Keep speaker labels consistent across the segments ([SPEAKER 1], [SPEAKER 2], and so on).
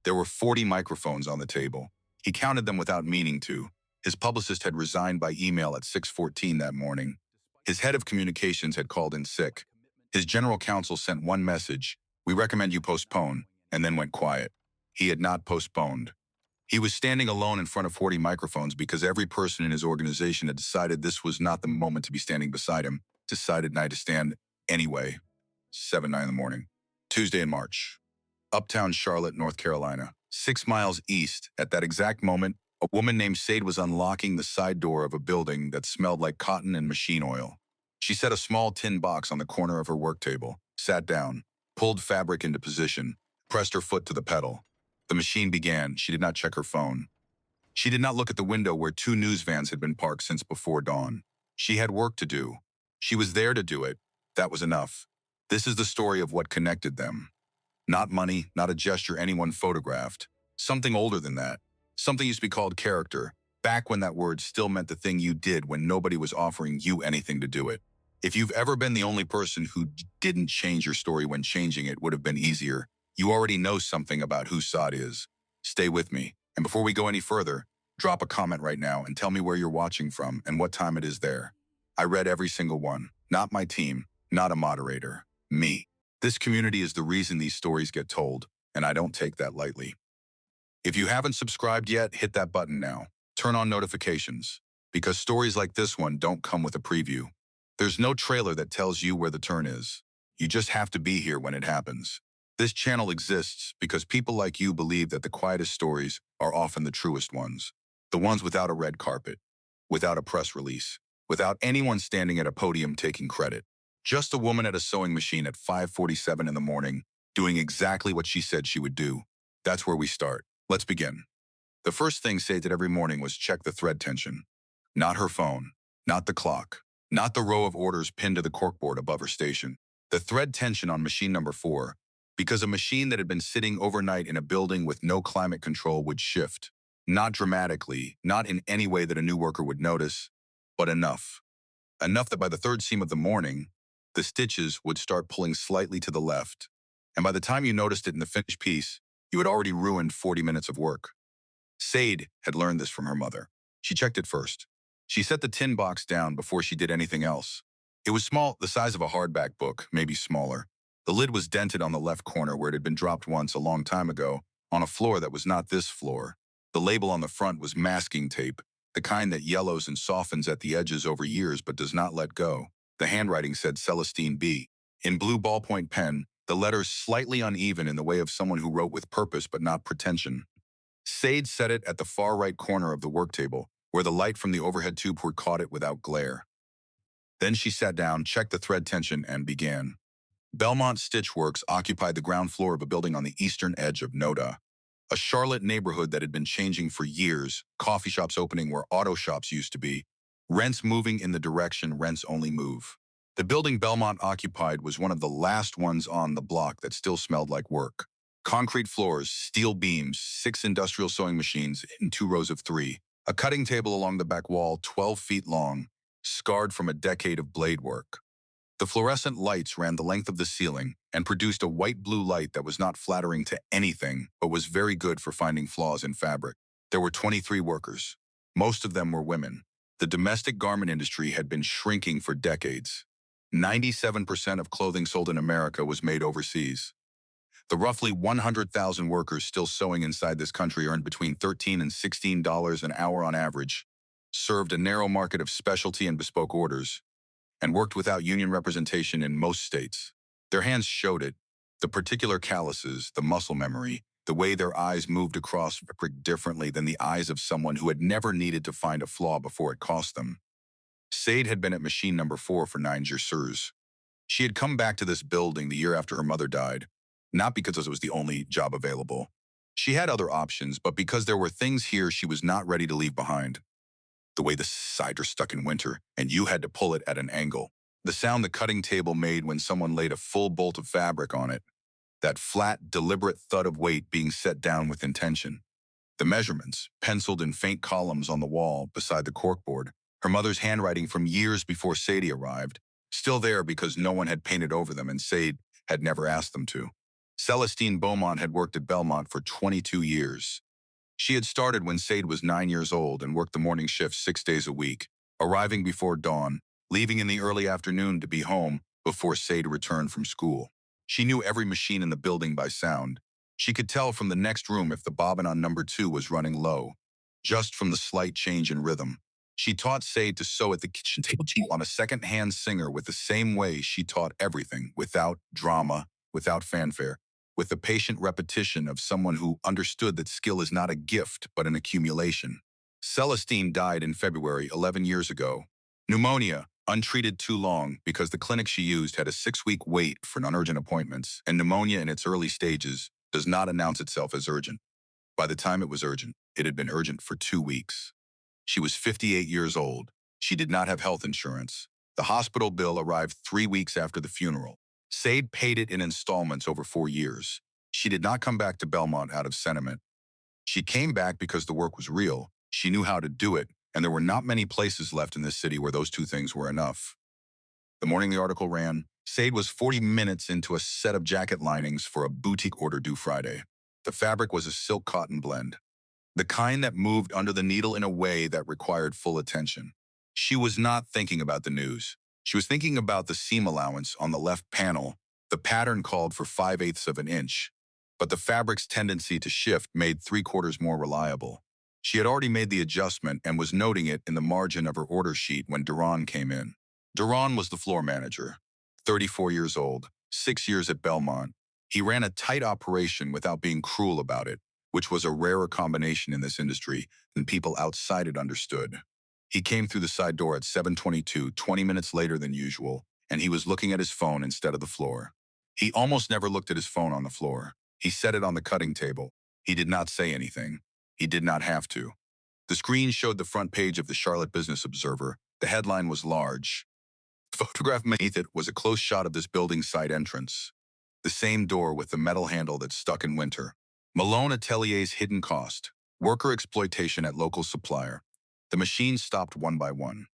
[SPEAKER 1] There were 40 microphones on the table. He counted them without meaning to. His publicist had resigned by email at 6:14 that morning. His head of communications had called in sick. His general counsel sent one message: "We recommend you postpone," and then went quiet. He had not postponed. He was standing alone in front of 40 microphones because every person in his organization had decided this was not the moment to be standing beside him. Decided not to stand anyway. 7:09 in the morning. Tuesday in March. Uptown Charlotte, North Carolina. 6 miles east, at that exact moment, a woman named Sade was unlocking the side door of a building that smelled like cotton and machine oil. She set a small tin box on the corner of her work table, sat down, pulled fabric into position, pressed her foot to the pedal. The machine began. She did not check her phone. She did not look at the window where 2 news vans had been parked since before dawn. She had work to do. She was there to do it. That was enough. This is the story of what connected them. Not money, not a gesture anyone photographed. Something older than that. Something used to be called character, back when that word still meant the thing you did when nobody was offering you anything to do it. If you've ever been the only person who didn't change your story when changing it would have been easier, you already know something about who Saad is. Stay with me. And before we go any further, drop a comment right now and tell me where you're watching from and what time it is there. I read every single one. Not my team, not a moderator. Me. This community is the reason these stories get told, and I don't take that lightly. If you haven't subscribed yet, hit that button now. Turn on notifications, because stories like this one don't come with a preview. There's no trailer that tells you where the turn is. You just have to be here when it happens. This channel exists because people like you believe that the quietest stories are often the truest ones. The ones without a red carpet, without a press release, without anyone standing at a podium taking credit. Just a woman at a sewing machine at 5:47 in the morning, doing exactly what she said she would do. That's where we start. Let's begin. The first thing Say did every morning was check the thread tension. Not her phone, not the clock, not the row of orders pinned to the corkboard above her station. The thread tension on machine number 4, because a machine that had been sitting overnight in a building with no climate control would shift. Not dramatically, not in any way that a new worker would notice, but enough. Enough that by the third seam of the morning, the stitches would start pulling slightly to the left. And by the time you noticed it in the finished piece, you had already ruined 40 minutes of work. Sade had learned this from her mother. She checked it first. She set the tin box down before she did anything else. It was small, the size of a hardback book, maybe smaller. The lid was dented on the left corner where it had been dropped once a long time ago, on a floor that was not this floor. The label on the front was masking tape, the kind that yellows and softens at the edges over years but does not let go. The handwriting said Celestine B. In blue ballpoint pen, the letters slightly uneven in the way of someone who wrote with purpose but not pretension. Sade set it at the far right corner of the work table, where the light from the overhead tube port caught it without glare. Then she sat down, checked the thread tension, and began. Belmont Stitch Works occupied the ground floor of a building on the eastern edge of Noda, a Charlotte neighborhood that had been changing for years, coffee shops opening where auto shops used to be, rents moving in the direction rents only move. The building Belmont occupied was one of the last ones on the block that still smelled like work. Concrete floors, steel beams, 6 industrial sewing machines in 2 rows of 3, a cutting table along the back wall 12 feet long, scarred from a decade of blade work. The fluorescent lights ran the length of the ceiling and produced a white-blue light that was not flattering to anything, but was very good for finding flaws in fabric. There were 23 workers. Most of them were women. The domestic garment industry had been shrinking for decades. 97% of clothing sold in America was made overseas. The roughly 100,000 workers still sewing inside this country earned between $13 and $16 an hour on average, served a narrow market of specialty and bespoke orders, and worked without union representation in most states. Their hands showed it, the particular calluses, the muscle memory, the way their eyes moved across fabric differently than the eyes of someone who had never needed to find a flaw before it cost them. Sade had been at machine number 4 for 9 years. She had come back to this building the year after her mother died, not because it was the only job available. She had other options, but because there were things here she was not ready to leave behind. The way the cider stuck in winter, and you had to pull it at an angle. The sound the cutting table made when someone laid a full bolt of fabric on it. That flat, deliberate thud of weight being set down with intention. The measurements, penciled in faint columns on the wall beside the corkboard. Her mother's handwriting from years before Sadie arrived, still there because no one had painted over them and Sade had never asked them to. Celestine Beaumont had worked at Belmont for 22 years. She had started when Sade was 9 years old and worked the morning shift 6 days a week, arriving before dawn, leaving in the early afternoon to be home before Sade returned from school. She knew every machine in the building by sound. She could tell from the next room if the bobbin on number 2 was running low, just from the slight change in rhythm. She taught Sade to sew at the kitchen table on a second-hand singer with the same way she taught everything, without drama, without fanfare, with the patient repetition of someone who understood that skill is not a gift but an accumulation. Celestine died in February 11 years ago. Pneumonia, untreated too long because the clinic she used had a 6-week wait for non-urgent appointments, and pneumonia in its early stages does not announce itself as urgent. By the time it was urgent, it had been urgent for 2 weeks. She was 58 years old. She did not have health insurance. The hospital bill arrived 3 weeks after the funeral. Sade paid it in installments over 4 years. She did not come back to Belmont out of sentiment. She came back because the work was real. She knew how to do it, and there were not many places left in this city where those two things were enough. The morning the article ran, Sade was 40 minutes into a set of jacket linings for a boutique order due Friday. The fabric was a silk cotton blend, the kind that moved under the needle in a way that required full attention. She was not thinking about the news. She was thinking about the seam allowance on the left panel. The pattern called for 5/8 of an inch, but the fabric's tendency to shift made 3/4 more reliable. She had already made the adjustment and was noting it in the margin of her order sheet when Duran came in. Duran was the floor manager, 34 years old, 6 years at Belmont. He ran a tight operation without being cruel about it, which was a rarer combination in this industry than people outside it understood. He came through the side door at 7:22, 20 minutes later than usual, and he was looking at his phone instead of the floor. He almost never looked at his phone on the floor. He set it on the cutting table. He did not say anything. He did not have to. The screen showed the front page of the Charlotte Business Observer. The headline was large. The photograph beneath it was a close shot of this building's side entrance. The same door with the metal handle that stuck in winter. Malone Atelier's hidden cost. Worker exploitation at local supplier. The machines stopped one by one.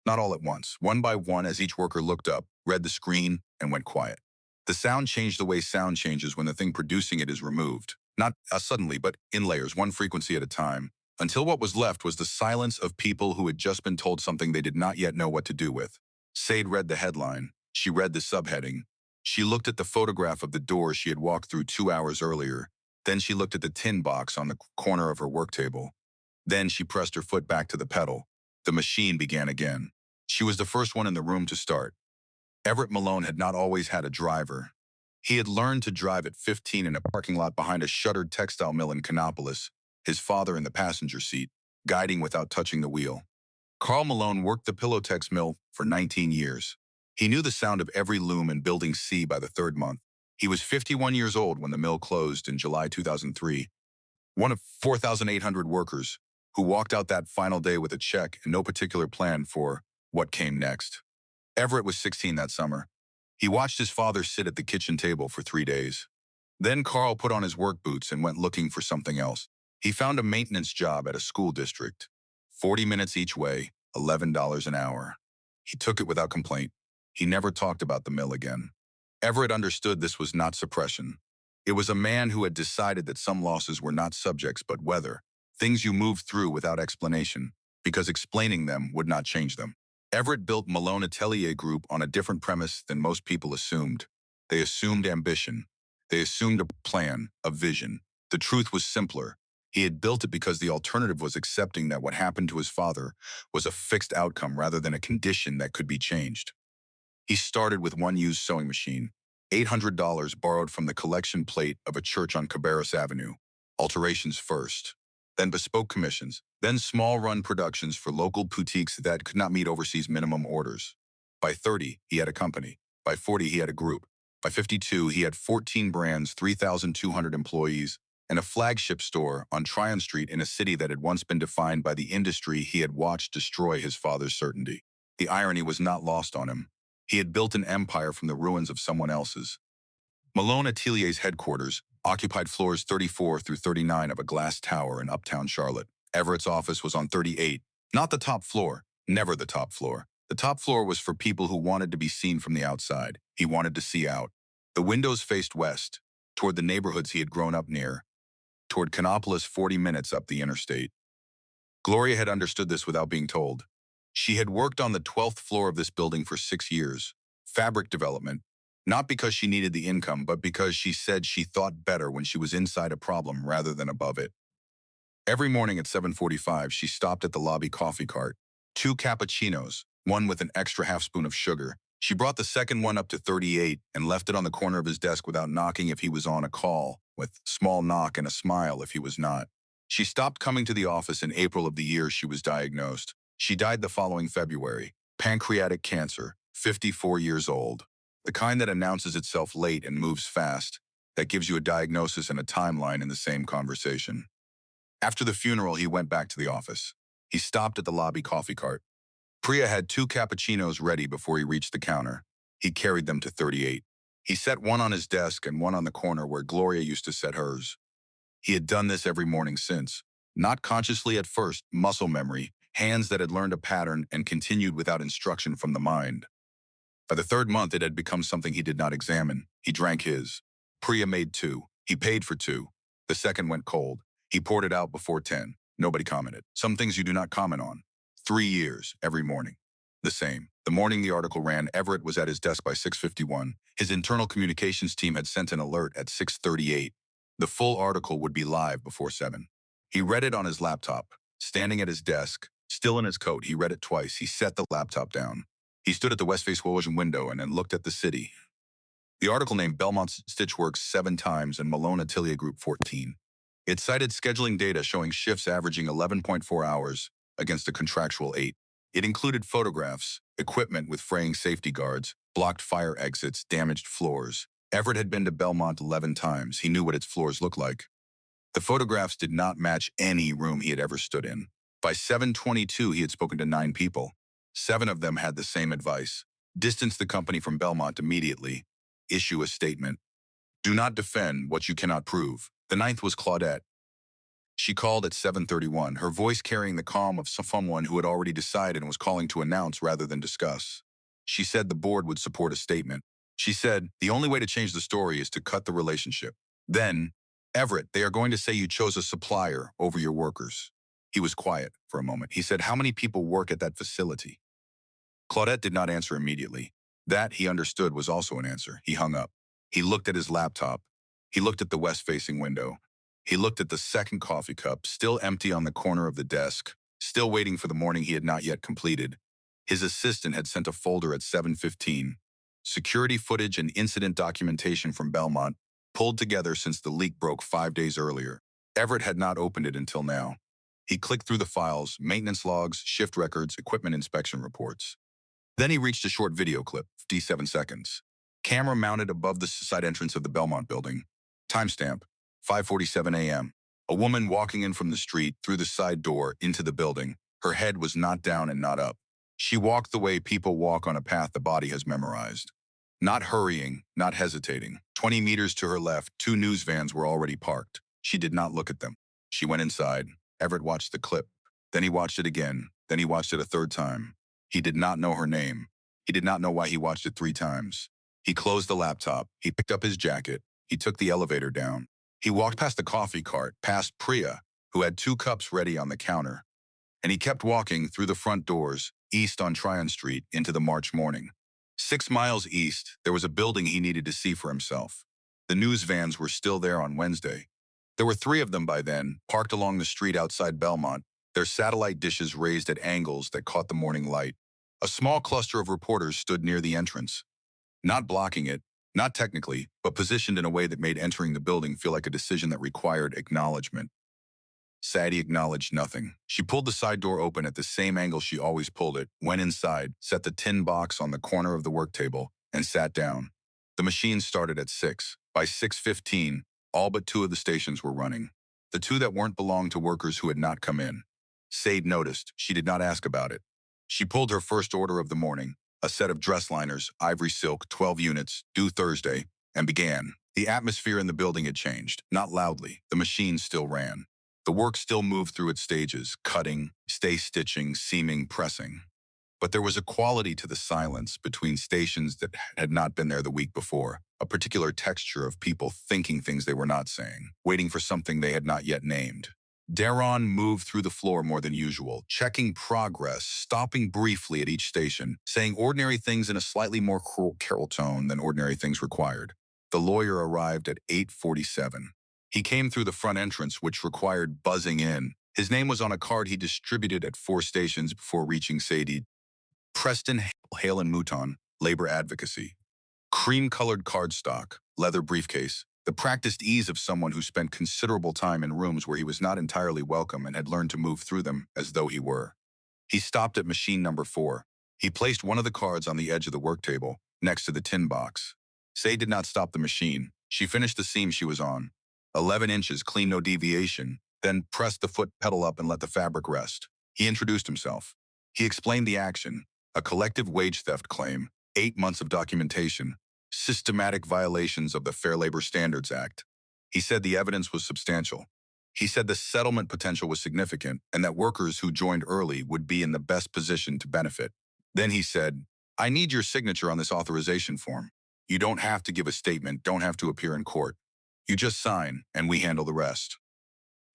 [SPEAKER 1] Not all at once. One by one as each worker looked up, read the screen, and went quiet. The sound changed the way sound changes when the thing producing it is removed. Not suddenly, but in layers, one frequency at a time, until what was left was the silence of people who had just been told something they did not yet know what to do with. Sade read the headline. She read the subheading. She looked at the photograph of the door she had walked through 2 hours earlier. Then she looked at the tin box on the corner of her work table. Then she pressed her foot back to the pedal. The machine began again. She was the first one in the room to start. Everett Malone had not always had a driver. He had learned to drive at 15 in a parking lot behind a shuttered textile mill in Canopolis, his father in the passenger seat, guiding without touching the wheel. Carl Malone worked the Pillowtex mill for 19 years. He knew the sound of every loom in Building C by the 3rd month. He was 51 years old when the mill closed in July 2003, one of 4,800 workers who walked out that final day with a check and no particular plan for what came next. Everett was 16 that summer. He watched his father sit at the kitchen table for 3 days. Then Carl put on his work boots and went looking for something else. He found a maintenance job at a school district. 40 minutes each way, $11 an hour. He took it without complaint. He never talked about the mill again. Everett understood this was not suppression. It was a man who had decided that some losses were not subjects but weather, things you moved through without explanation, because explaining them would not change them. Everett built Malone Atelier Group on a different premise than most people assumed. They assumed ambition. They assumed a plan, a vision. The truth was simpler. He had built it because the alternative was accepting that what happened to his father was a fixed outcome rather than a condition that could be changed. He started with one used sewing machine, $800 borrowed from the collection plate of a church on Cabarrus Avenue. Alterations first, then bespoke commissions, then small-run productions for local boutiques that could not meet overseas minimum orders. By 30, he had a company. By 40, he had a group. By 52, he had 14 brands, 3,200 employees, and a flagship store on Tryon Street in a city that had once been defined by the industry he had watched destroy his father's certainty. The irony was not lost on him. He had built an empire from the ruins of someone else's. Malone Atelier's headquarters occupied floors 34 through 39 of a glass tower in uptown Charlotte. Everett's office was on 38, not the top floor, never the top floor. The top floor was for people who wanted to be seen from the outside. He wanted to see out. The windows faced west. toward the neighborhoods he had grown up near, toward Canopolis 40 minutes up the interstate. Gloria had understood this without being told. She had worked on the 12th floor of this building for 6 years, fabric development, not because she needed the income, but because she said she thought better when she was inside a problem rather than above it. Every morning at 7:45, she stopped at the lobby coffee cart. 2 cappuccinos, one with an extra half spoon of sugar. She brought the second one up to 38 and left it on the corner of his desk without knocking if he was on a call, with small knock and a smile if he was not. She stopped coming to the office in April of the year she was diagnosed. She died the following February. Pancreatic cancer, 54 years old. The kind that announces itself late and moves fast, that gives you a diagnosis and a timeline in the same conversation. After the funeral, he went back to the office. He stopped at the lobby coffee cart. Priya had 2 cappuccinos ready before he reached the counter. He carried them to 38. He set one on his desk and one on the corner where Gloria used to set hers. He had done this every morning since. Not consciously at first, muscle memory, hands that had learned a pattern and continued without instruction from the mind. By the 3rd month, it had become something he did not examine. He drank his. Priya made 2. He paid for 2. The second went cold. He poured it out before 10. Nobody commented. Some things you do not comment on. 3 years, every morning. The same. The morning the article ran, Everett was at his desk by 6:51. His internal communications team had sent an alert at 6:38. The full article would be live before 7. He read it on his laptop. Standing at his desk, still in his coat, he read it twice. He set the laptop down. He stood at the West Face window and then looked at the city. The article named Belmont Stitchworks 7 times and Malone Atelier Group 14. It cited scheduling data showing shifts averaging 11.4 hours against a contractual 8. It included photographs, equipment with fraying safety guards, blocked fire exits, damaged floors. Everett had been to Belmont 11 times. He knew what its floors looked like. The photographs did not match any room he had ever stood in. By 7:22, he had spoken to 9 people. 7 of them had the same advice. Distance the company from Belmont immediately. Issue a statement. Do not defend what you cannot prove. The 9th was Claudette. She called at 7:31, her voice carrying the calm of someone who had already decided and was calling to announce rather than discuss. She said the board would support a statement. She said, the only way to change the story is to cut the relationship. Then, Everett, they are going to say you chose a supplier over your workers. He was quiet for a moment. He said, how many people work at that facility? Claudette did not answer immediately. That, he understood, was also an answer. He hung up. He looked at his laptop. He looked at the west-facing window. He looked at the second coffee cup, still empty on the corner of the desk, still waiting for the morning he had not yet completed. His assistant had sent a folder at 7:15. Security footage and incident documentation from Belmont, pulled together since the leak broke 5 days earlier. Everett had not opened it until now. He clicked through the files, maintenance logs, shift records, equipment inspection reports. Then he reached a short video clip, 57 seconds. Camera mounted above the side entrance of the Belmont building. Timestamp, 5:47 a.m. A woman walking in from the street through the side door into the building. Her head was not down and not up. She walked the way people walk on a path the body has memorized. Not hurrying, not hesitating. 20 meters to her left, 2 news vans were already parked. She did not look at them. She went inside. Everett watched the clip. Then he watched it again. Then he watched it a 3rd time. He did not know her name. He did not know why he watched it 3 times. He closed the laptop. He picked up his jacket. He took the elevator down. He walked past the coffee cart, past Priya, who had 2 cups ready on the counter. And he kept walking through the front doors, east on Tryon Street, into the March morning. 6 miles east, there was a building he needed to see for himself. The news vans were still there on Wednesday. There were 3 of them by then, parked along the street outside Belmont, their satellite dishes raised at angles that caught the morning light. A small cluster of reporters stood near the entrance. Not blocking it, not technically, but positioned in a way that made entering the building feel like a decision that required acknowledgement. Sadie acknowledged nothing. She pulled the side door open at the same angle she always pulled it, went inside, set the tin box on the corner of the work table, and sat down. The machine started at 6. By 6:15, all but 2 of the stations were running. The 2 that weren't belonged to workers who had not come in. Sade noticed. She did not ask about it. She pulled her first order of the morning, a set of dress liners, ivory silk, 12 units, due Thursday, and began. The atmosphere in the building had changed, not loudly. The machine still ran. The work still moved through its stages, cutting, stay-stitching, seaming, pressing. But there was a quality to the silence between stations that had not been there the week before, a particular texture of people thinking things they were not saying, waiting for something they had not yet named. Daron moved through the floor more than usual, checking progress, stopping briefly at each station, saying ordinary things in a slightly more carol tone than ordinary things required. The lawyer arrived at 8:47. He came through the front entrance, which required buzzing in. His name was on a card he distributed at 4 stations before reaching Sadie. Preston Hale and Mouton, Labor Advocacy. Cream-colored cardstock, leather briefcase, the practiced ease of someone who spent considerable time in rooms where he was not entirely welcome and had learned to move through them as though he were. He stopped at machine number 4. He placed one of the cards on the edge of the work table, next to the tin box. Say did not stop the machine. She finished the seam she was on. 11 inches, clean, no deviation, then pressed the foot pedal up and let the fabric rest. He introduced himself. He explained the action, a collective wage theft claim, 8 months of documentation, systematic violations of the Fair Labor Standards Act. He said the evidence was substantial. He said the settlement potential was significant and that workers who joined early would be in the best position to benefit. Then he said, I need your signature on this authorization form. You don't have to give a statement, don't have to appear in court. You just sign, and we handle the rest.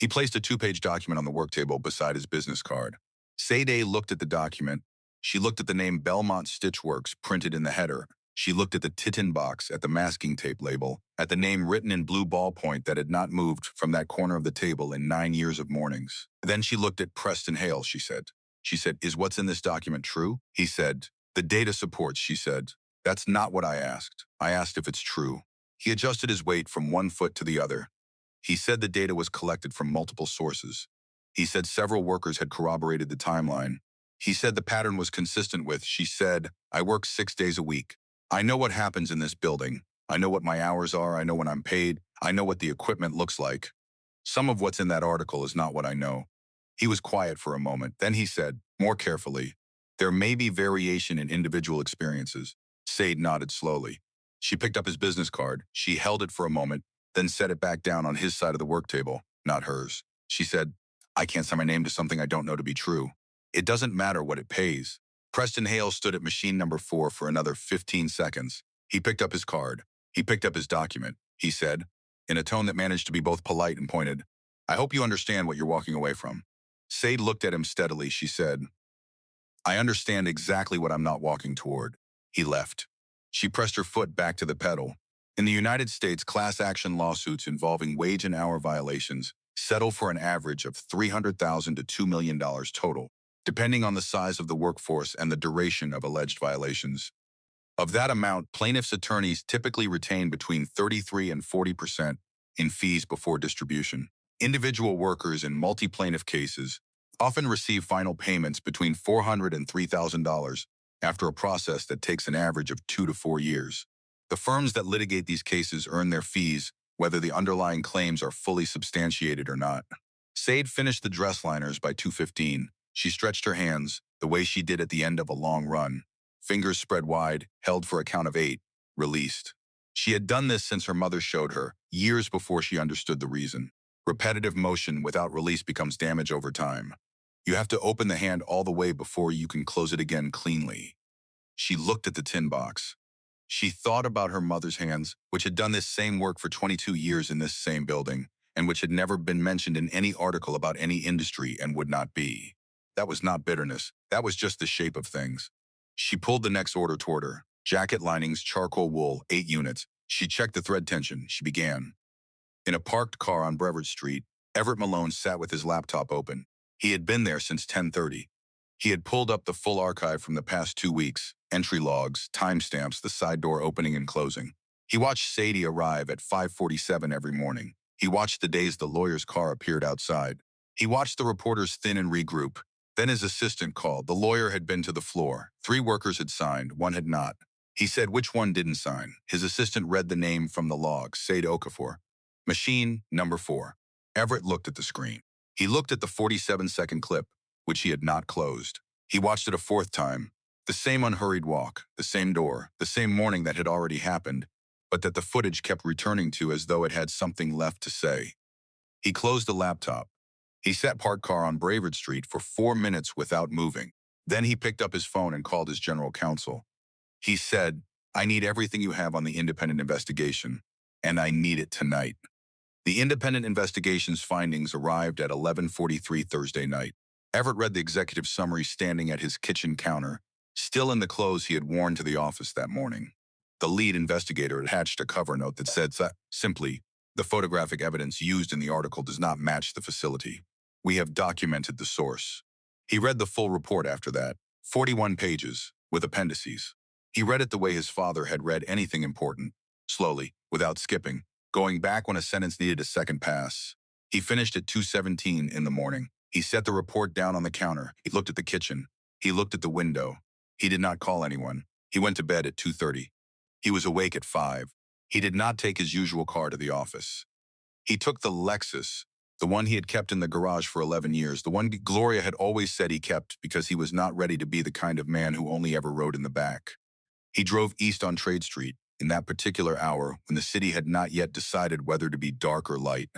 [SPEAKER 1] He placed a 2-page document on the work table beside his business card. Sadie looked at the document. She looked at the name Belmont Stitchworks printed in the header. She looked at the titin box, at the masking tape label, at the name written in blue ballpoint that had not moved from that corner of the table in 9 years of mornings. Then she looked at Preston Hale, she said. She said, is what's in this document true? He said, the data supports, she said. That's not what I asked. I asked if it's true. He adjusted his weight from one foot to the other. He said the data was collected from multiple sources. He said several workers had corroborated the timeline. He said the pattern was consistent with, she said, I work 6 days a week. I know what happens in this building. I know what my hours are. I know when I'm paid. I know what the equipment looks like. Some of what's in that article is not what I know. He was quiet for a moment. Then he said, more carefully, there may be variation in individual experiences. Sade nodded slowly. She picked up his business card. She held it for a moment, then set it back down on his side of the work table, not hers. She said, I can't sign my name to something I don't know to be true. It doesn't matter what it pays. Preston Hale stood at machine number 4 for another 15 seconds. He picked up his card. He picked up his document. He said, in a tone that managed to be both polite and pointed, I hope you understand what you're walking away from. Sade looked at him steadily. She said, I understand exactly what I'm not walking toward. He left. She pressed her foot back to the pedal. In the United States, class action lawsuits involving wage and hour violations settle for an average of $300,000 to $2 million total, depending on the size of the workforce and the duration of alleged violations. Of that amount, plaintiffs' attorneys typically retain between 33 and 40% in fees before distribution. Individual workers in multi-plaintiff cases often receive final payments between $400 and $3,000 after a process that takes an average of 2 to 4 years. The firms that litigate these cases earn their fees whether the underlying claims are fully substantiated or not. Sade finished the dress liners by 2:15. She stretched her hands, the way she did at the end of a long run. Fingers spread wide, held for a count of 8, released. She had done this since her mother showed her, years before she understood the reason. Repetitive motion without release becomes damage over time. You have to open the hand all the way before you can close it again cleanly. She looked at the tin box. She thought about her mother's hands, which had done this same work for 22 years in this same building, and which had never been mentioned in any article about any industry and would not be. That was not bitterness. That was just the shape of things. She pulled the next order toward her. Jacket linings, charcoal wool, 8 units. She checked the thread tension. She began. In a parked car on Brevard Street, Everett Malone sat with his laptop open. He had been there since 10:30. He had pulled up the full archive from the past 2 weeks, entry logs, timestamps, the side door opening and closing. He watched Sadie arrive at 5:47 every morning. He watched the days the lawyer's car appeared outside. He watched the reporters thin and regroup. Then his assistant called. The lawyer had been to the floor. 3 workers had signed, 1 had not. He said which one didn't sign. His assistant read the name from the log, Sade Okafor. Machine number 4. Everett looked at the screen. He looked at the 47-second clip, which he had not closed. He watched it a 4th time. The same unhurried walk, the same door, the same morning that had already happened, but that the footage kept returning to as though it had something left to say. He closed the laptop. He sat parked car on Brevard Street for 4 minutes without moving. Then he picked up his phone and called his general counsel. He said, I need everything you have on the independent investigation, and I need it tonight. The independent investigation's findings arrived at 11:43 Thursday night. Everett read the executive summary standing at his kitchen counter, still in the clothes he had worn to the office that morning. The lead investigator had hatched a cover note that said simply, the photographic evidence used in the article does not match the facility. We have documented the source. He read the full report after that, 41 pages, with appendices. He read it the way his father had read anything important, slowly, without skipping, going back when a sentence needed a second pass. He finished at 2:17 in the morning. He set the report down on the counter. He looked at the kitchen. He looked at the window. He did not call anyone. He went to bed at 2:30. He was awake at 5. He did not take his usual car to the office. He took the Lexus, the one he had kept in the garage for 11 years, the one Gloria had always said he kept because he was not ready to be the kind of man who only ever rode in the back. He drove east on Trade Street in that particular hour when the city had not yet decided whether to be dark or light.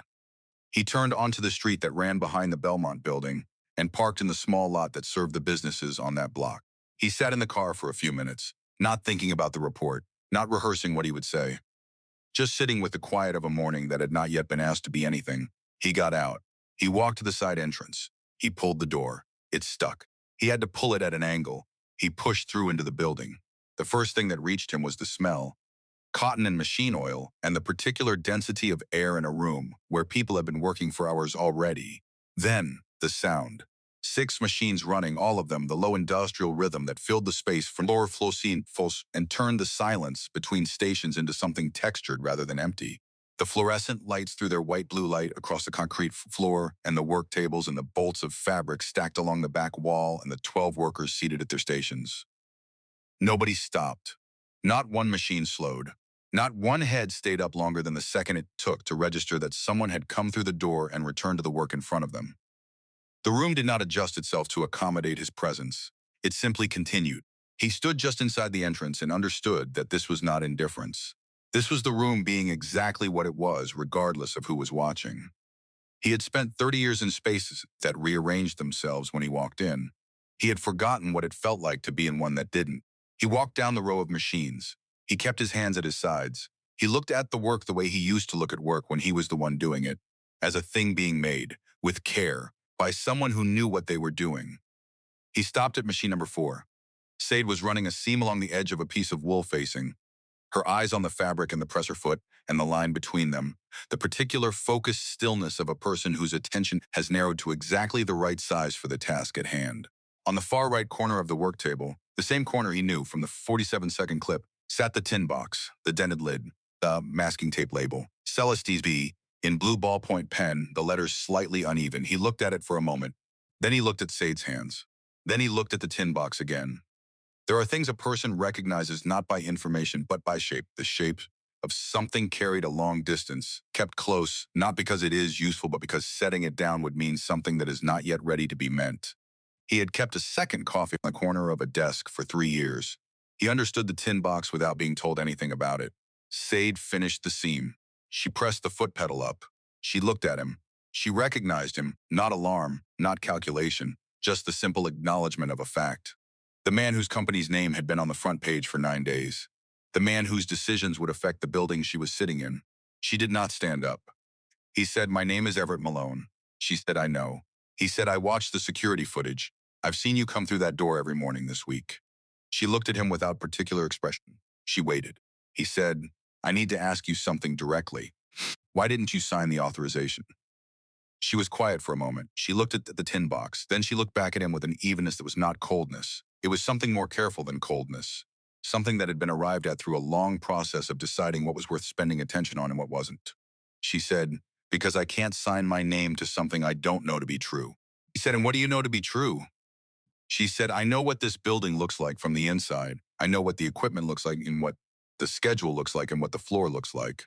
[SPEAKER 1] He turned onto the street that ran behind the Belmont building and parked in the small lot that served the businesses on that block. He sat in the car for a few minutes, not thinking about the report, not rehearsing what he would say. Just sitting with the quiet of a morning that had not yet been asked to be anything. He got out. He walked to the side entrance. He pulled the door. It stuck. He had to pull it at an angle. He pushed through into the building. The first thing that reached him was the smell. Cotton and machine oil, and the particular density of air in a room where people have been working for hours already. Then, the sound. 6 machines running, all of them, the low industrial rhythm that filled the space from lower flocine and turned the silence between stations into something textured rather than empty. The fluorescent lights threw their white blue light across the concrete floor and the work tables and the bolts of fabric stacked along the back wall and the 12 workers seated at their stations. Nobody stopped. Not one machine slowed. Not one head stayed up longer than the second it took to register that someone had come through the door and returned to the work in front of them. The room did not adjust itself to accommodate his presence. It simply continued. He stood just inside the entrance and understood that this was not indifference. This was the room being exactly what it was, regardless of who was watching. He had spent 30 years in spaces that rearranged themselves when he walked in. He had forgotten what it felt like to be in one that didn't. He walked down the row of machines. He kept his hands at his sides. He looked at the work the way he used to look at work when he was the one doing it, as a thing being made, with care, by someone who knew what they were doing. He stopped at machine number 4. Sade was running a seam along the edge of a piece of wool facing, her eyes on the fabric and the presser foot and the line between them, the particular focused stillness of a person whose attention has narrowed to exactly the right size for the task at hand. On the far right corner of the work table, the same corner he knew from the 47-second clip, sat the tin box, the dented lid, the masking tape label, Celestes B, in blue ballpoint pen, the letters slightly uneven. He looked at it for a moment. Then he looked at Sade's hands. Then he looked at the tin box again. There are things a person recognizes not by information, but by shape. The shape of something carried a long distance, kept close, not because it is useful, but because setting it down would mean something that is not yet ready to be meant. He had kept a second coffee on the corner of a desk for 3 years. He understood the tin box without being told anything about it. Sade finished the seam. She pressed the foot pedal up. She looked at him. She recognized him, not alarm, not calculation, just the simple acknowledgement of a fact. The man whose company's name had been on the front page for 9 days. The man whose decisions would affect the building she was sitting in. She did not stand up. He said, "My name is Everett Malone." She said, "I know." He said, "I watched the security footage. I've seen you come through that door every morning this week." She looked at him without particular expression. She waited. He said, "I need to ask you something directly. Why didn't you sign the authorization?" She was quiet for a moment. She looked at the tin box. Then she looked back at him with an evenness that was not coldness. It was something more careful than coldness. Something that had been arrived at through a long process of deciding what was worth spending attention on and what wasn't. She said, "Because I can't sign my name to something I don't know to be true." He said, "And what do you know to be true?" She said, "I know what this building looks like from the inside. I know what the equipment looks like and what the schedule looks like and what the floor looks like.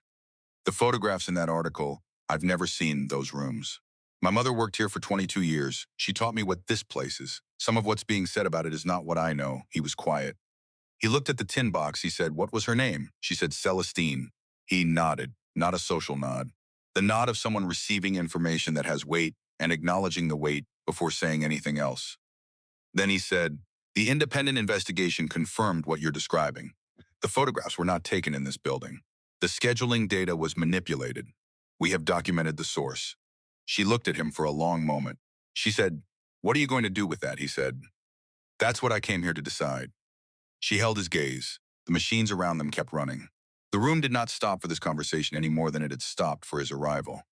[SPEAKER 1] The photographs in that article, I've never seen those rooms. My mother worked here for 22 years. She taught me what this place is. Some of what's being said about it is not what I know." He was quiet. He looked at the tin box. He said, "What was her name?" She said, "Celestine." He nodded, not a social nod. The nod of someone receiving information that has weight and acknowledging the weight before saying anything else. Then he said, The independent investigation confirmed what you're describing. The photographs were not taken in this building. The scheduling data was manipulated. We have documented the source. She looked at him for a long moment. She said, "What are you going to do with that?" He said. "That's what I came here to decide." She held his gaze. The machines around them kept running. The room did not stop for this conversation any more than it had stopped for his arrival.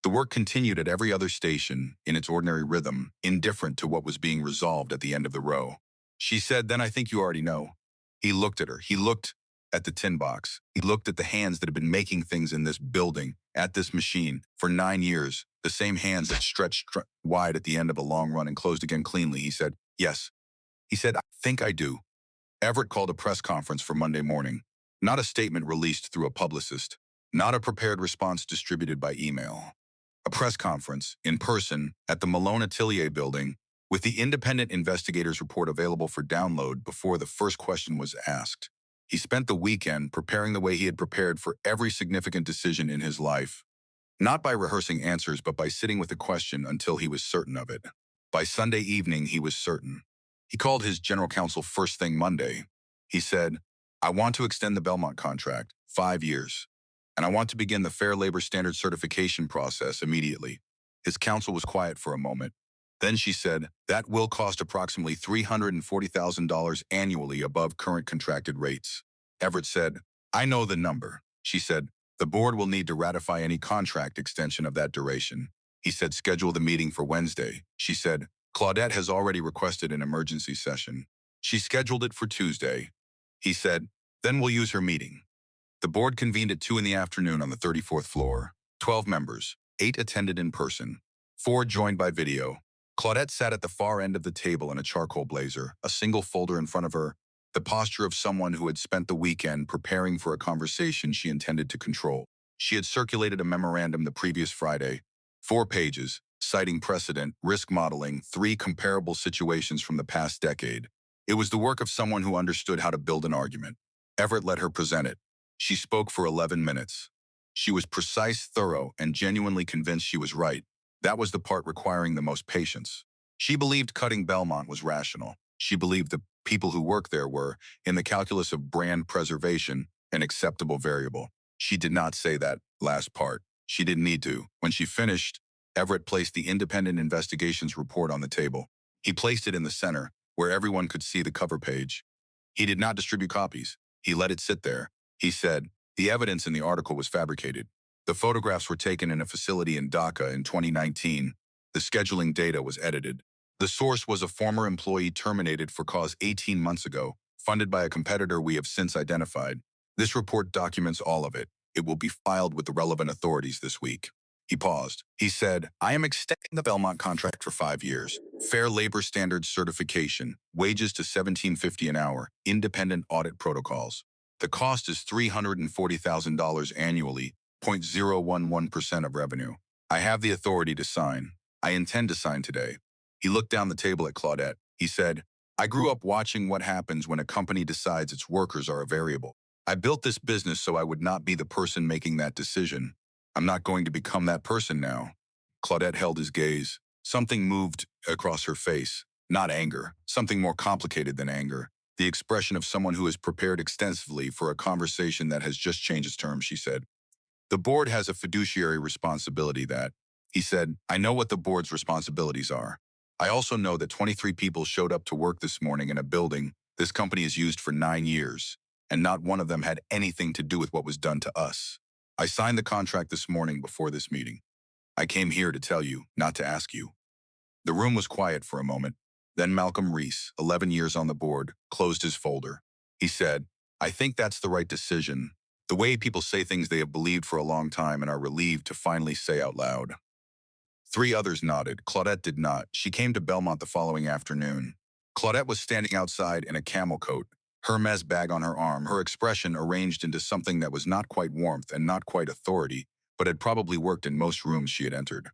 [SPEAKER 1] The work continued at every other station, in its ordinary rhythm, indifferent to what was being resolved at the end of the row. She said, "Then I think you already know." He looked at her. He looked at the tin box. He looked at the hands that had been making things in this building, at this machine, for 9 years, the same hands that stretched wide at the end of a long run and closed again cleanly. He said, "Yes." He said, "I think I do." Everett called a press conference for Monday morning. Not a statement released through a publicist. Not a prepared response distributed by email. A press conference, in person, at the Malone Atelier building, with the independent investigator's report available for download before the first question was asked. He spent the weekend preparing the way he had prepared for every significant decision in his life. Not by rehearsing answers, but by sitting with the question until he was certain of it. By Sunday evening, he was certain. He called his general counsel first thing Monday. He said, "I want to extend the Belmont contract, 5 years. And I want to begin the Fair Labor Standard certification process immediately." His counsel was quiet for a moment. Then she said, "That will cost approximately $340,000 annually above current contracted rates." Everett said, "I know the number." She said, "The board will need to ratify any contract extension of that duration." He said, "Schedule the meeting for Wednesday." She said, "Claudette has already requested an emergency session." She scheduled it for Tuesday. He said, "Then we'll use her meeting." The board convened at 2 in the afternoon on the 34th floor. 12 members, 8 attended in person, 4 joined by video. Claudette sat at the far end of the table in a charcoal blazer, a single folder in front of her, the posture of someone who had spent the weekend preparing for a conversation she intended to control. She had circulated a memorandum the previous Friday, 4 pages, citing precedent, risk modeling, 3 comparable situations from the past decade. It was the work of someone who understood how to build an argument. Everett let her present it. She spoke for 11 minutes. She was precise, thorough, and genuinely convinced she was right. That was the part requiring the most patience. She believed cutting Belmont was rational. She believed the people who worked there were, in the calculus of brand preservation, an acceptable variable. She did not say that last part. She didn't need to. When she finished, Everett placed the independent investigations report on the table. He placed it in the center, where everyone could see the cover page. He did not distribute copies. He let it sit there. He said, "The evidence in the article was fabricated. The photographs were taken in a facility in Dhaka in 2019. The scheduling data was edited. The source was a former employee terminated for cause 18 months ago, funded by a competitor we have since identified. This report documents all of it. It will be filed with the relevant authorities this week." He paused. He said, "I am extending the Belmont contract for 5 years. Fair Labor Standards certification, wages to $17.50 an hour, independent audit protocols. The cost is $340,000 annually, 0.011% of revenue. I have the authority to sign. I intend to sign today." He looked down the table at Claudette. He said, "I grew up watching what happens when a company decides its workers are a variable. I built this business so I would not be the person making that decision. I'm not going to become that person now." Claudette held his gaze. Something moved across her face. Not anger, something more complicated than anger. The expression of someone who has prepared extensively for a conversation that has just changed its terms. She said, "The board has a fiduciary responsibility that," he said, "I know what the board's responsibilities are. I also know that 23 people showed up to work this morning in a building this company has used for 9 years, and not one of them had anything to do with what was done to us. I signed the contract this morning before this meeting. I came here to tell you, not to ask you." The room was quiet for a moment. Then Malcolm Reese, 11 years on the board, closed his folder. He said, "I think that's the right decision. The way people say things they have believed for a long time and are relieved to finally say out loud." 3 others nodded. Claudette did not. She came to Belmont the following afternoon. Claudette was standing outside in a camel coat, Hermes bag on her arm, her expression arranged into something that was not quite warmth and not quite authority, but had probably worked in most rooms she had entered.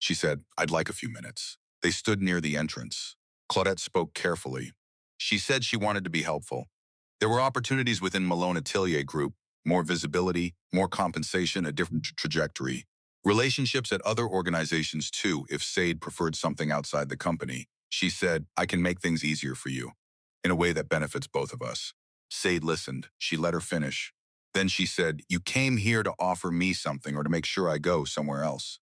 [SPEAKER 1] She said, "I'd like a few minutes." They stood near the entrance. Claudette spoke carefully. She said she wanted to be helpful. There were opportunities within Malone Atelier Group, more visibility, more compensation, a different trajectory. Relationships at other organizations too, if Sade preferred something outside the company. She said, I can make things easier for you, in a way that benefits both of us. Sade listened. She let her finish. Then she said, you came here to offer me something or to make sure I go somewhere else.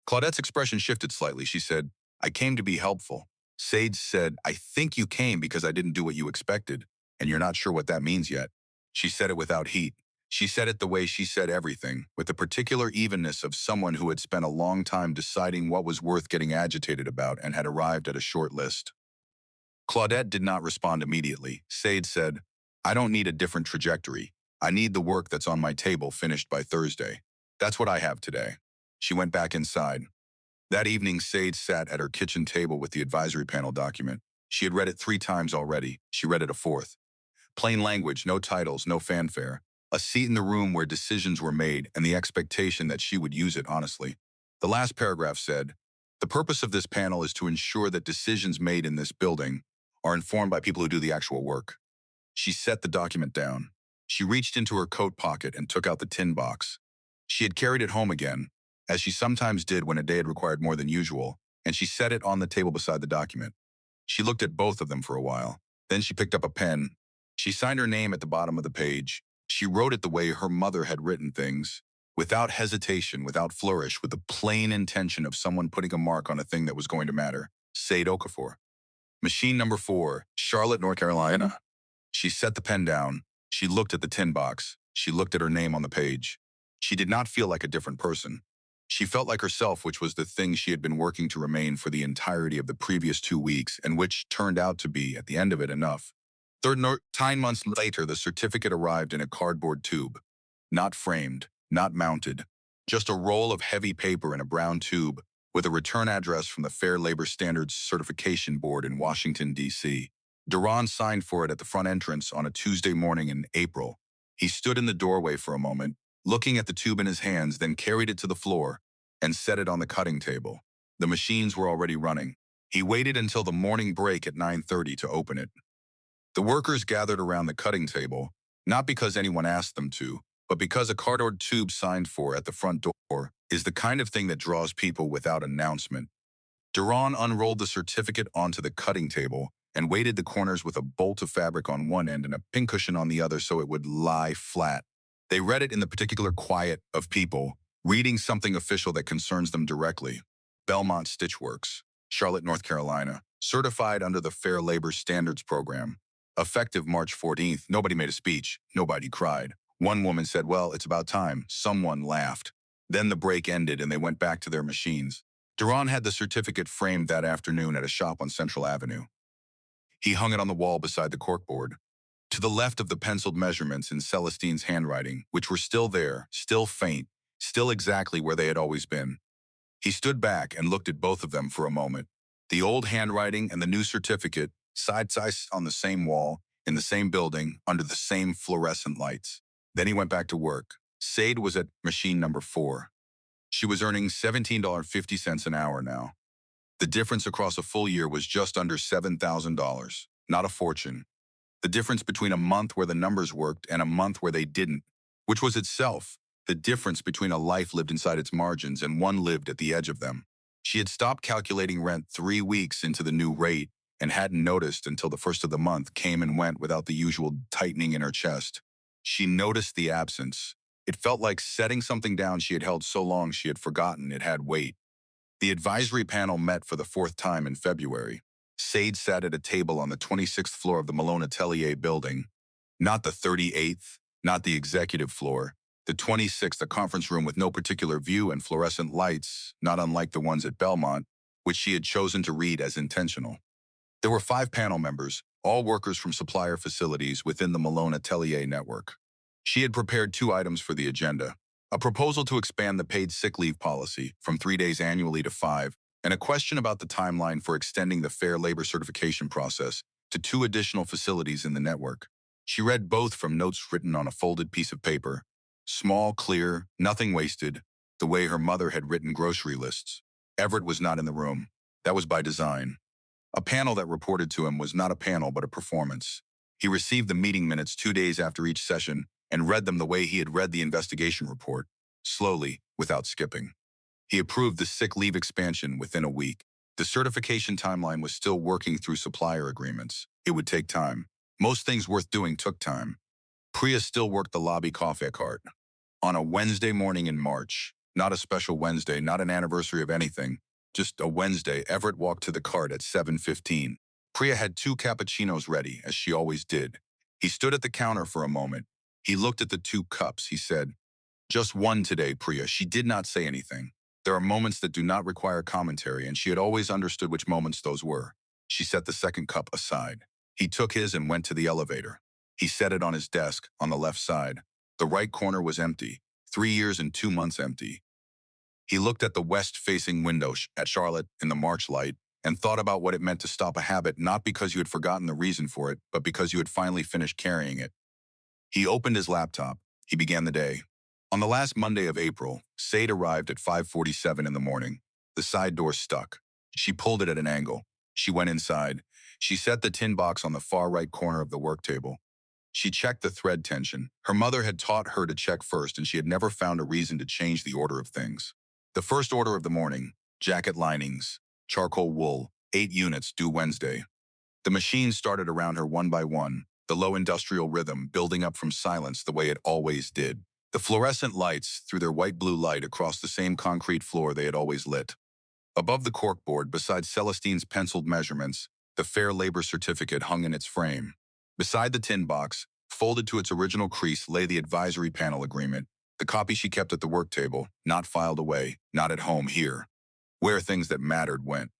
[SPEAKER 1] Claudette's expression shifted slightly. She said, I came to be helpful. Sade said, I think you came because I didn't do what you expected, and you're not sure what that means yet. She said it without heat. She said it the way she said everything, with the particular evenness of someone who had spent a long time deciding what was worth getting agitated about and had arrived at a short list. Claudette did not respond immediately. Sade said, I don't need a different trajectory. I need the work that's on my table finished by Thursday. That's what I have today. She went back inside. That evening, Sade sat at her kitchen table with the advisory panel document. She had read it 3 times already. She read it a 4th. Plain language, no titles, no fanfare. A seat in the room where decisions were made and the expectation that she would use it honestly. The last paragraph said, the purpose of this panel is to ensure that decisions made in this building are informed by people who do the actual work. She set the document down. She reached into her coat pocket and took out the tin box. She had carried it home again, as she sometimes did when a day had required more than usual, and she set it on the table beside the document. She looked at both of them for a while. Then she picked up a pen. She signed her name at the bottom of the page. She wrote it the way her mother had written things, without hesitation, without flourish, with the plain intention of someone putting a mark on a thing that was going to matter. Sade Okafor. Machine number 4, Charlotte, North Carolina. She set the pen down. She looked at the tin box. She looked at her name on the page. She did not feel like a different person. She felt like herself, which was the thing she had been working to remain for the entirety of the previous 2 weeks, and which turned out to be, at the end of it, enough. 9 months later, the certificate arrived in a cardboard tube. Not framed, not mounted. Just a roll of heavy paper in a brown tube with a return address from the Fair Labor Standards Certification Board in Washington, D.C. Duran signed for it at the front entrance on a Tuesday morning in April. He stood in the doorway for a moment, looking at the tube in his hands, then carried it to the floor and set it on the cutting table. The machines were already running. He waited until the morning break at 9:30 to open it. The workers gathered around the cutting table, not because anyone asked them to, but because a cardboard tube signed for at the front door is the kind of thing that draws people without announcement. Duran unrolled the certificate onto the cutting table and weighted the corners with a bolt of fabric on one end and a pincushion on the other so it would lie flat. They read it in the particular quiet of people, reading something official that concerns them directly. Belmont Stitchworks, Charlotte, North Carolina, certified under the Fair Labor Standards Program. Effective March 14th, nobody made a speech. Nobody cried. One woman said, well, it's about time. Someone laughed. Then the break ended and they went back to their machines. Duran had the certificate framed that afternoon at a shop on Central Avenue. He hung it on the wall beside the corkboard, to the left of the penciled measurements in Celestine's handwriting, which were still there, still faint, still exactly where they had always been. He stood back and looked at both of them for a moment. The old handwriting and the new certificate, side by side on the same wall, in the same building, under the same fluorescent lights. Then he went back to work. Sade was at machine number 4. She was earning $17.50 an hour now. The difference across a full year was just under $7,000, not a fortune. The difference between a month where the numbers worked and a month where they didn't, which was itself the difference between a life lived inside its margins and one lived at the edge of them. She had stopped calculating rent 3 weeks into the new rate and hadn't noticed until the first of the month came and went without the usual tightening in her chest. She noticed the absence. It felt like setting something down she had held so long she had forgotten it had weight. The advisory panel met for the 4th time in February. Sade sat at a table on the 26th floor of the Malone Atelier building. Not the 38th, not the executive floor. The 26th, a conference room with no particular view and fluorescent lights, not unlike the ones at Belmont, which she had chosen to read as intentional. There were 5 panel members, all workers from supplier facilities within the Malone Atelier network. She had prepared 2 items for the agenda: a proposal to expand the paid sick leave policy from 3 days annually to 5, and a question about the timeline for extending the Fair Labor certification process to 2 additional facilities in the network. She read both from notes written on a folded piece of paper. Small, clear, nothing wasted, the way her mother had written grocery lists. Everett was not in the room. That was by design. A panel that reported to him was not a panel but a performance. He received the meeting minutes 2 days after each session and read them the way he had read the investigation report, slowly, without skipping. He approved the sick leave expansion within a week. The certification timeline was still working through supplier agreements. It would take time. Most things worth doing took time. Priya still worked the lobby coffee cart. On a Wednesday morning in March, not a special Wednesday, not an anniversary of anything, just a Wednesday, Everett walked to the cart at 7:15. Priya had 2 cappuccinos ready, as she always did. He stood at the counter for a moment. He looked at the 2 cups. He said, "Just one today, Priya." She did not say anything. There are moments that do not require commentary, and she had always understood which moments those were. She set the second cup aside. He took his and went to the elevator. He set it on his desk, on the left side. The right corner was empty, 3 years and 2 months empty. He looked at the west-facing window at Charlotte in the March light and thought about what it meant to stop a habit, not because you had forgotten the reason for it, but because you had finally finished carrying it. He opened his laptop. He began the day. On the last Monday of April, Sade arrived at 5:47 in the morning. The side door stuck. She pulled it at an angle. She went inside. She set the tin box on the far right corner of the work table. She checked the thread tension. Her mother had taught her to check first, and she had never found a reason to change the order of things. The first order of the morning: jacket linings, charcoal wool, 8 units due Wednesday. The machine started around her one by one, the low industrial rhythm building up from silence the way it always did. The fluorescent lights threw their white-blue light across the same concrete floor they had always lit. Above the corkboard, beside Celestine's penciled measurements, the Fair Labor Certificate hung in its frame. Beside the tin box, folded to its original crease, lay the advisory panel agreement, the copy she kept at the work table, not filed away, not at home, here, where things that mattered went.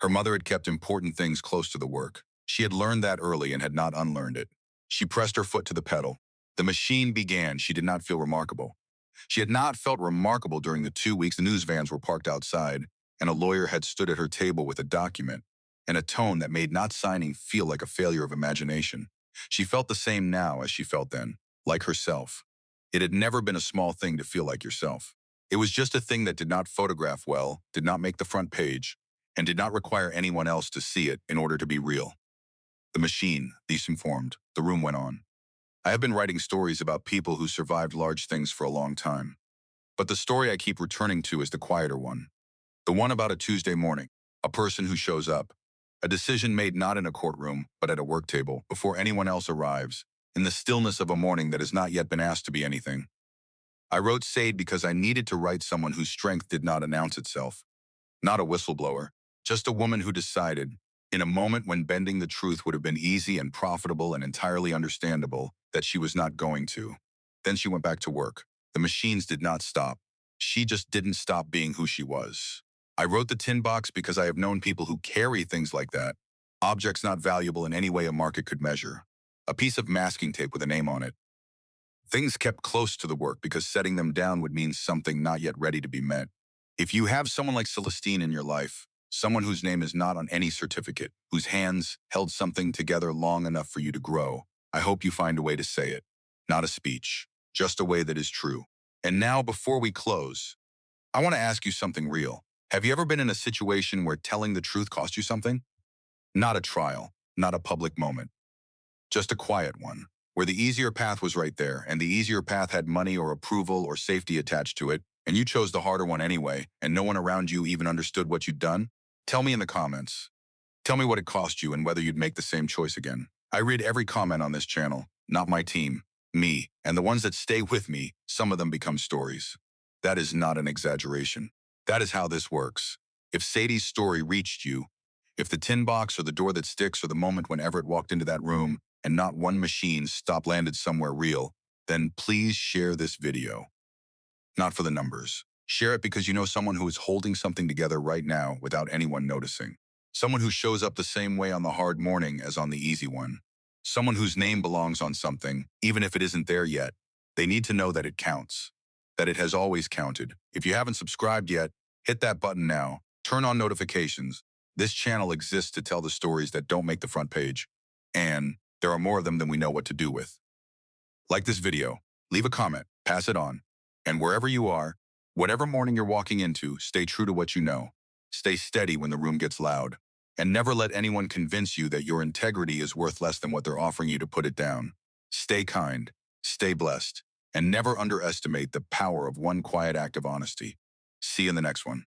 [SPEAKER 1] Her mother had kept important things close to the work. She had learned that early and had not unlearned it. She pressed her foot to the pedal. The machine began. She did not feel remarkable. She had not felt remarkable during the 2 weeks the news vans were parked outside, and a lawyer had stood at her table with a document, and a tone that made not signing feel like a failure of imagination. She felt the same now as she felt then, like herself. It had never been a small thing to feel like yourself. It was just a thing that did not photograph well, did not make the front page, and did not require anyone else to see it in order to be real. The machine, these informed, the room went on. I have been writing stories about people who survived large things for a long time. But the story I keep returning to is the quieter one. The one about a Tuesday morning, a person who shows up, a decision made not in a courtroom, but at a work table, before anyone else arrives, in the stillness of a morning that has not yet been asked to be anything. I wrote Sade because I needed to write someone whose strength did not announce itself. Not a whistleblower, just a woman who decided, in a moment when bending the truth would have been easy and profitable and entirely understandable, that she was not going to. Then she went back to work. The machines did not stop. She just didn't stop being who she was. I wrote the tin box because I have known people who carry things like that, objects not valuable in any way a market could measure. A piece of masking tape with a name on it. Things kept close to the work because setting them down would mean something not yet ready to be met. If you have someone like Celestine in your life, someone whose name is not on any certificate, whose hands held something together long enough for you to grow, I hope you find a way to say it. Not a speech, just a way that is true. And now, before we close, I want to ask you something real. Have you ever been in a situation where telling the truth cost you something? Not a trial, not a public moment, just a quiet one, where the easier path was right there, and the easier path had money or approval or safety attached to it, and you chose the harder one anyway, and no one around you even understood what you'd done? Tell me in the comments. Tell me what it cost you and whether you'd make the same choice again. I read every comment on this channel, not my team, me, and the ones that stay with me, some of them become stories. That is not an exaggeration. That is how this works. If Sadie's story reached you, if the tin box or the door that sticks or the moment when Everett walked into that room and not one machine stop landed somewhere real, then please share this video. Not for the numbers. Share it because you know someone who is holding something together right now without anyone noticing. Someone who shows up the same way on the hard morning as on the easy one. Someone whose name belongs on something, even if it isn't there yet. They need to know that it counts, that it has always counted. If you haven't subscribed yet, hit that button now. Turn on notifications. This channel exists to tell the stories that don't make the front page. And there are more of them than we know what to do with. Like this video, leave a comment, pass it on. And wherever you are, whatever morning you're walking into, stay true to what you know. Stay steady when the room gets loud. And never let anyone convince you that your integrity is worth less than what they're offering you to put it down. Stay kind, stay blessed, and never underestimate the power of one quiet act of honesty. See you in the next one.